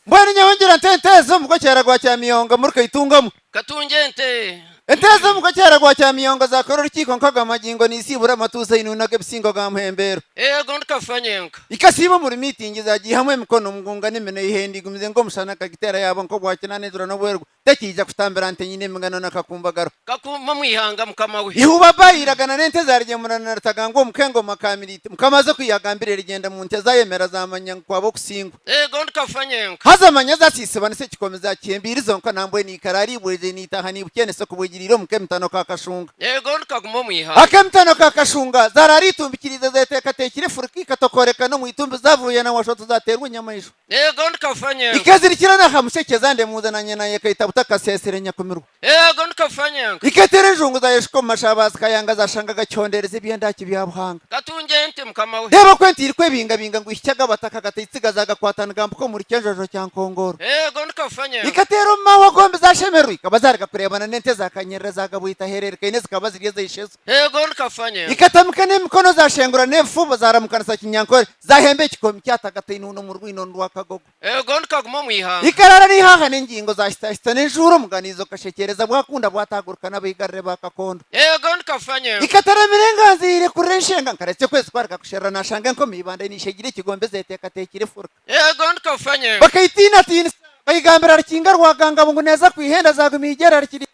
mbwene nyawongera ntentezo muko cyera gwa cya miyonga muri kayitungamo katungente entezo muko cyera gwa cya miyonga zakora urukiko nkaga magingo nisibura amatuza inunage bisingo ga mpembero ego ndikafanyenka ikasiba muri meeting zagiye hamwe mikono mugunga nemene ihendi gumize ngo mushana kagitera yabo nko gwakina nezura no bwergo tekija kutambira ante nyine mngano nakakumbagaro kakuma mwihanga mukama we ihuba bayiragana nente zarije murana ratagango mukengo makamirite mukamaze kwiyagambire rigenda mu nte zayemera zamanya kwabo kusingwa ego ndikafanyenka hazamanya zasisebana se kikomeza cyembirizo nko nambwe ni karari bweje nitahani bukene so kubugiriro mukemtano kakashunga ego ndikaguma mwihanga akemtano kakashunga zarari tumbikiriza zeteka tekire furiki katokoreka no mwitumbi zavuye na washoto zaterwa nyamaisho ego ndikafanyenka ikazirikira na hamusheke zande muzananye na yekaita butakasesere nyakumirwa ego ndikafanyenka iketere jungu za yeshko mashabazi kayanga zashanga gacyondereze byenda kibyabuhanga katungente mukama we reba kwentiri kwebinga binga ngo ishyaga bataka gatitsiga zagakwatana gambo ko muri kenjojo cya Nkongoro ego ndikafanyenka ikatero mawo gombe zashemerwi kabazarika kurebana nente zakanyerera zagabuita herereka ineze kabaziriye zishezo ego ndikafanyenka ikatamukane mikono zashengura nefubo zaramukana sa kinyankore zahembe kikomi cyatagata inuno mu rwino ndwakagogo ego ndikaguma mwihanga ikarara ni haha n'ingingo zashitashita n'injuro muganizo kashekereza bwakunda bwataguruka n'abigarre bakakondo ego ndikafanyenka ikatara mirenganzire kurenshenga nkaretse kwezi kwarika kushera nashanga nko mibande nishegire kigombe zeteka tekire furka ego ndikafanyenka bakayitina tina bayigambira rikinga rwaganga bungu neza kwihenda zagumigera rikiri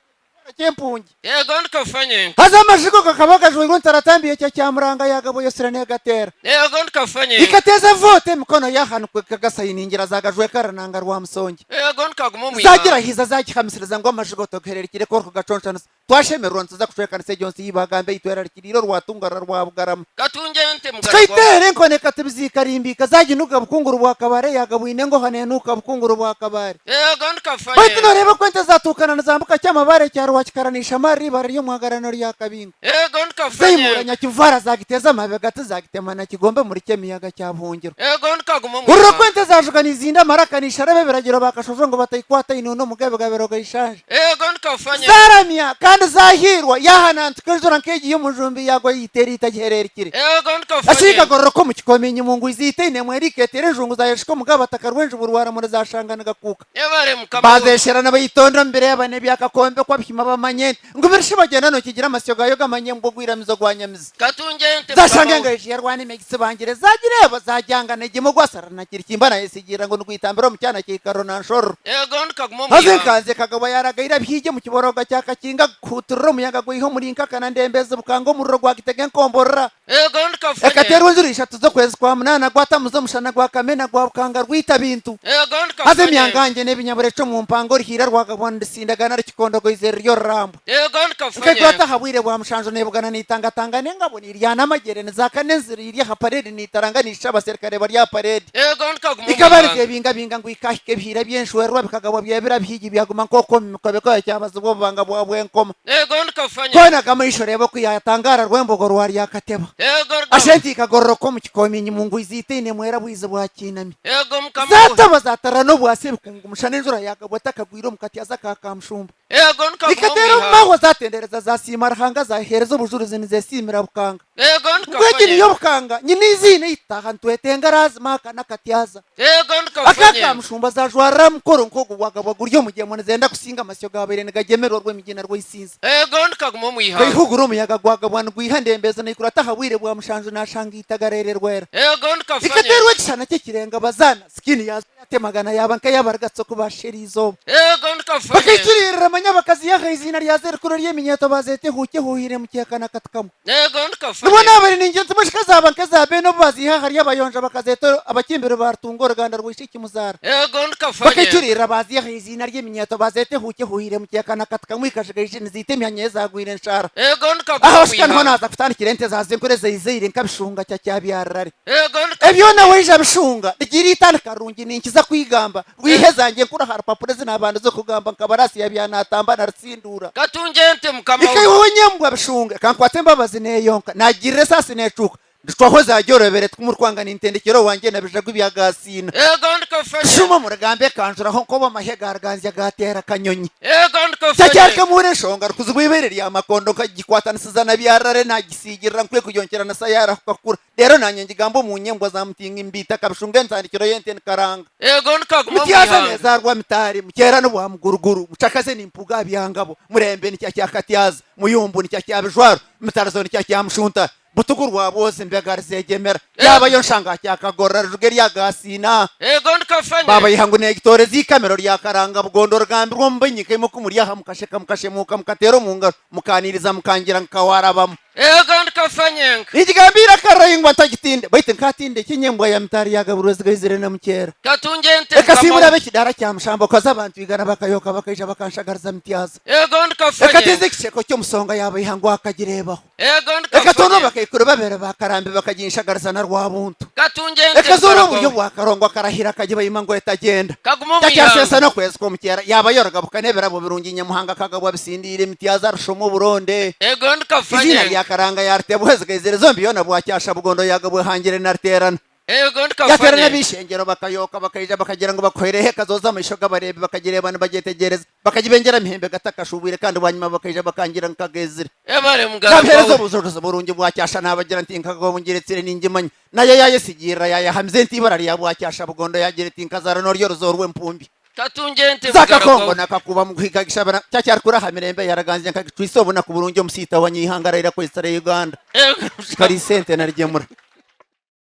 cyempungi ego ndikafanyenka haza amashiko kakabagajwe ngo ntaratambiye cyo cyamuranga yagabo yosira negatera ego ndikafanyenka ikateza vote mikono yahanukwe kagasayiningira zagajwe karananga rwa musonge ego ndikaguma mwihanga zagira hiza zakikamisiriza ngo amashiko tokererikire ko kagaconshana twashemerwa ntuza kushekana se Johnson yibagambe itwera rikiriro rwatungara rwa bugarama katungente mugabo twaitere nkone katibizikarimbika zaginuka bukunguru bwa kabare yagabuine ngo hanenuka bukunguru bwa kabare ego ndikafanyenka baitu noreba kwente zatukana nazambuka cyamabare cyaro wakikaranisha mari bari yo mwagarano rya kabingo ego ndikafanyenka zayimuranya kivara zagiteza amabegati zagitemana kigombe muri kemiyaga cya Buhungiro ego ndikaguma ururo mwihanga kwente zajugana izinda marakanisha rebe biragiro bakashojo ngo batayikwata inuno mugabe gabero gayishanje ego ndikafanyenka zaramya kandi zahirwa yahanantukajura nkeji y'umujumbi yago yiteri itagihererikire ego ashika ndikafanyenka gororo ko mu kikomenyi mu ngwizi itene mwerike tere jungu za yeshiko mugaba takarwenje burwara muri zashangana gakuka yabare mukama we bazeshera bayitondra mbere y'abane byakakombe kwa bihima bamanye ngo birishe bagenda no kigira amasyo gayo gamanye ngo gwiramizo gwanyamiza katungente zashange mukama we ngaje yarwane megise bangire zagireba zajyangana gimo gwasarana kirikimbana yesigira ngo ndwitambiro mu cyana kikaro na nshoro ego ndikaguma haze mwihanga kaze kagabo yaragaira byije mu kiboroga cyakakinga kuturro muyaga gwiho muri nkakana ndembeze bukango murro gwagitege nkomborra ego ndikafanyenka ekaterwa nzuri eshatu zo kwezi kwa munana gwatamuzo mushana gwa kamena gwa bukanga rwita bintu ego haze ndikafanyenka myangange n'ibinyabureco mu mpango rihira rwagabona ndisindagana rikikondogo izeryo rambo ego ukagwata ndikafanyenka habwire bwa mushanjo nebugana nitangatanga nengabona iryana magerene zakaneziri iri ha parade nitaranganisha abaserikare bari ya parade ego ndikaguma ikabarike mwihanga binga ngo ikahike bihira byenshwerwa bikagabo byebira byigi byaguma nkoko mikobe ko cyabaza bwo banga bwa bwenkoma ego ndikafanyenka kona kama ishorebo kuyatangara rwembogo rwari yakateba ego ashenti kagororo ko mu kikomenyi mu ngwizi itene mwera bwize bwa kinami ego mukama we zataba zatara no bwase bukungu mushana injura yagabota kagwiro mukati azaka kamushumba ego ndikaguma ikatero mwihanga maho zatendereza zasimara hanga zahereza ubujuruzi nizesimira bukanga ego ngwegini ndikafanyenka yo bukanga nyini izine itaha ntwetenga razima kana katyaza ego ndikafanyenka akakamushumba zajwara mukoro nkogo wagabo guryo mugiye mone zenda kusinga amasyo gabere ngagemero rw'imigina rw'isinza ego ndikaguma mwihanga kwihugura umuyaga gwagabwana gwihandembeza nikurata habwire bwa mushanjo nashanga itagarere rwera ego ndikafanyenka ikaterwe kishana cy'ikirenga bazana skini yazo yatemagana yabanka yabargatso kubashirizo ego ndikafanyenka bakikirira amanyabakazi yaha izina rya zerikuru ry'eminyeto bazete huke huhire mu cyekana katkamo ego nubona ndikafanyenka abari ningenzi mushika zabanka za beno baziha hari abayonja bakazeto abakimbiro bartungo ruganda rwishiki muzara ego ndikafanyenka bakikirira baziha izina ry'eminyeto bazete huke huhire mu cyekana katkamo ikashigayije nizitemyanye zagwire nshara ego aho ndikaguma shika nto mwihanga naza kutana kirente zazenkureze izire nkabishunga cya cyabyarare ego ebyo nawe ija bishunga rigira itandika rungi ninkiza kwigamba rwihezange kura harapapuro zinabantu zo kugamba nkabarasi yabyanatamba narsindura katungente mukama we ikayonye mbwa bishunga kankwate mbabazi neyonka nagirire sasi necuka twaho zajyorobere twumurwanga nintendekero wanjye nabijagwa ibyagasina ego ndikafanye shuma muragambe kanjuraho ko bamahe garganzya gatera kanyonyi ego ndikafanye cyacyarka mure shonga rukuzubibere ya makondo kagikwatanisiza byarare nagisigirira nkwe kuyonkerana sayara kakura rero nanye ngigambo mu nyembwa za mutinga imbita kabishunge nsandikiro yente karanga ego ndikaguma mu mutiyaza ihanga neza rwa mitari mukera no bwa muguruguru mucakaze nimpuga byangabo murembe ni cyakatiyaza muyumbu ni cyakabijwaro mitarazo ni cyakyamushunta butukuru wa bose mbegari zegemera yaba yo nshanga cyakagorra rugeri yagasina ego ndikafanye baba yihangu negitore zikamero rya karanga bugondo rgambi rwo mbenyike mu kumuriya mukashe muka mukatero munga mukaniriza mukangira nkawarabamo ego ndikafanye igigambira karayingwa tagitinde baite nkatinde kinyembwa ya mtari yagaburozi gazire na mukera katungente eka simura bekidara cya mushambo kaza abantu bigana bakayoka bakaija bakanshagariza mitiyaza ego ndikafanye eka tizikisheko cyo musonga yaba yihangu akagirebaho ego eka tono ndikafanye bakayikura babera bakarambe bakaginshagariza na rwabuntu katungente eka zoro uburyo bwakarongwa karahira kaje bayima ngo etagenda kaguma mu ihanga cyasesa no kwezi ko mukera yaba yoroga bukanebera bo birungi nyamuhanga kagabwa bisindire mitiyaza arushomo buronde ego izina ndikafanye rya karanga yarte buheze gazire zombi yona bwacyasha bugondo yagabwe hangire narterana ego yaterana ndikafanye bishengero bakayoka bakaija bakagira ngo bakwerehe kazoza amashoga barebe bakagirebana bagitegereza bakagibengera mihembe gatakashubire kandi banyuma bakaija bakangira nkagezire ebare nabherezo mugabo buzozo burungi bwacyasha nabagira ntinka go bungeretsire ningimanya nayo yayesigira yaya hamze ntibara rya bwacyasha bugondo yagira tinkazara no ryo rozorwe mpumbi katungente zakakongo mugabo nakakuba mu kwigagishabara cyacyari kuri hamirembe yaraganze nkagitwisobona ku burungi musita wanyihangarira kwesare Uganda ego kari sente na ryemura